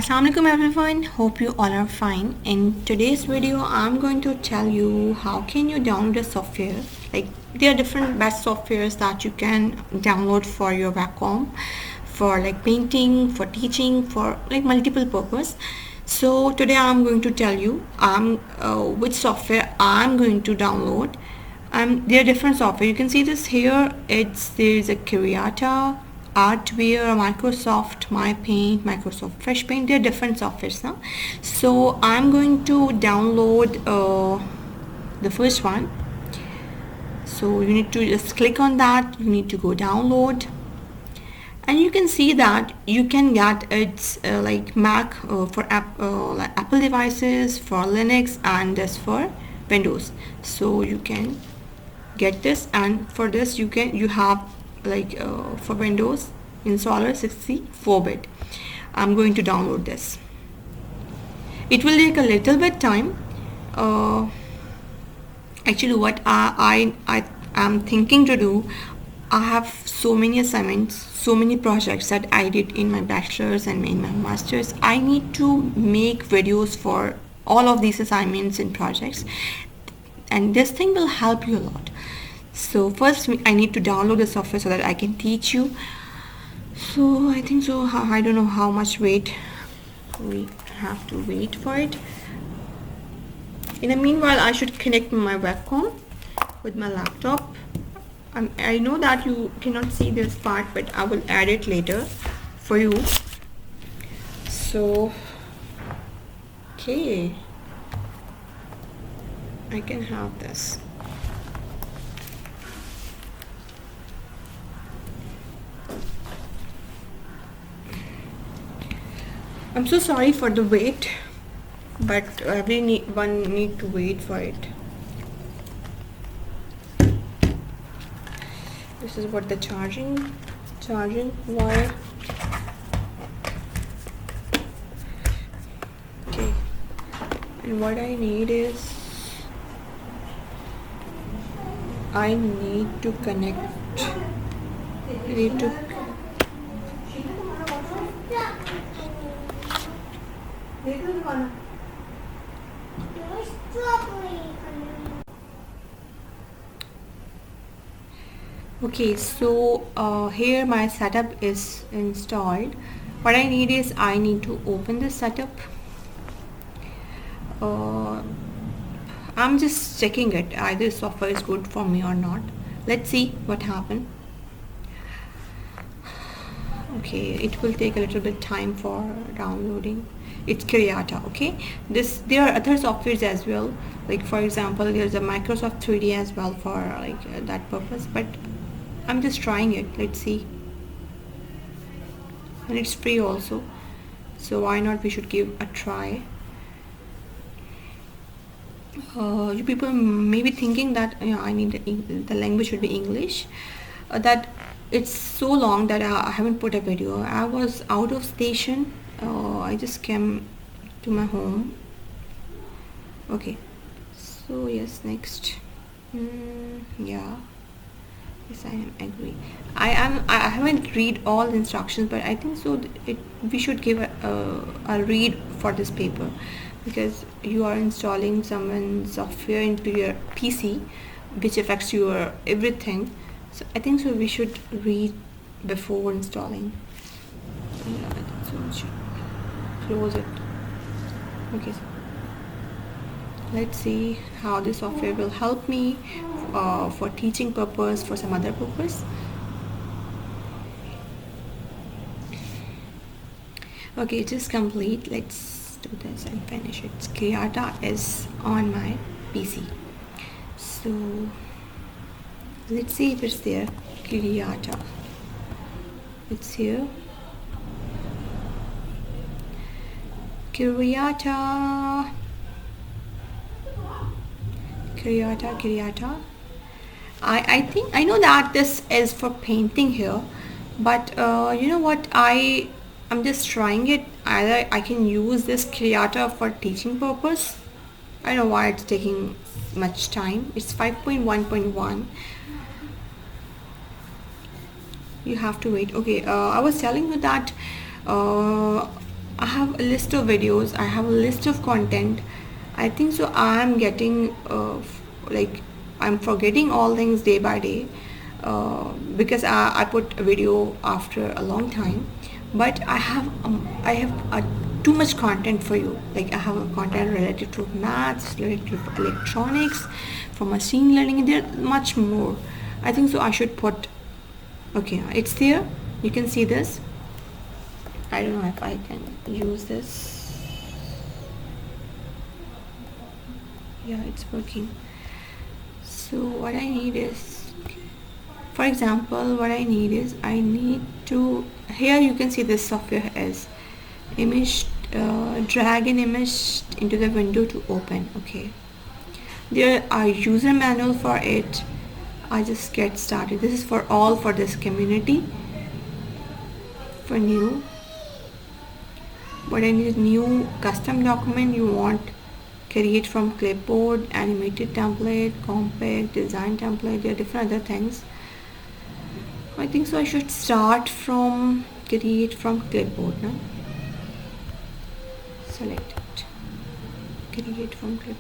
Assalamualaikum everyone, hope you all are fine. In today's video I'm going to tell you how can you download a software. Like there are different best softwares that you can download for your Wacom, for like painting, for teaching, for like multiple purpose. So today I'm going to tell you which software I'm going to download. There are different software. You can see this here. There's a Krita, Artware, Microsoft My Paint, Microsoft Fresh Paint. There are different softwares now. So I'm going to download the first one. So you need to just click on that. You need to go download, and you can see that you can get it's like Mac for like Apple devices, for Linux, and this for Windows. So you can get this, and for this you have like for Windows installer 64-bit. I'm going to download this. It will take a little bit time. Actually what I am thinking to do, I have so many assignments, so many projects that I did in my bachelor's and in my master's. I need to make videos for all of these assignments and projects, and this thing will help you a lot. So first I need to download the software so that I can teach you. So I think so I don't know how much wait we have to wait for it. In the meanwhile I should connect my webcam with my laptop. I know that you cannot see this part, but I will add it later for you. So okay, I can have this. I'm so sorry for the wait, but everyone need to wait for it. This is what the charging wire. Okay, and what I need is I need to connect. I need to okay, so here my setup is installed. What I need is I need to open this setup. I'm just checking it, either software is good for me or not. Let's see what happened. Okay, it will take a little bit time for downloading. It's Krita. Okay, there are other softwares as well, like for example there's a Microsoft 3D as well for like that purpose, but I'm just trying it. Let's see. And it's free also, so why not, we should give a try. You people may be thinking that I need the language should be English, that it's so long that I haven't put a video. I was out of station. I just came to my home. Okay, so yes, next. Yeah, yes, I am agree. I haven't read all the instructions, but I think so we should give a read for this paper, because you are installing someone's software into your PC which affects your everything. So I think so we should read before installing. Yeah, I think so we should close it. Okay, so let's see how this software will help me for teaching purpose, for some other purpose. Okay, it is complete. Let's do this and finish it. Krita is on my PC. So let's see if it's there. Krita, it's here. Krita. I think I know that this is for painting here, but you know what, I'm just trying it. Either I can use this Krita for teaching purpose. I don't know why it's taking much time. It's 5.1.1. you have to wait. Okay, I was telling you that I have a list of videos, I have a list of content. I think so I'm getting like I'm forgetting all things day by day, because I put a video after a long time. But I have too much content for you. Like I have a content related to maths, related to electronics, for machine learning. There much more. I think so I should put. Okay, it's there. You can see this. I don't know if I can use this. Yeah, it's working. So what I need is, for example, what I need is I need to, here you can see this software is image, drag an image into the window to open. Okay, there are user manual for it. I just get started. This is for all for this community. For new, but I need new custom document. You want create from clipboard, animated template, compact, design template. There are different other things. I think so I should start from create from clipboard now. Select it, create from clipboard.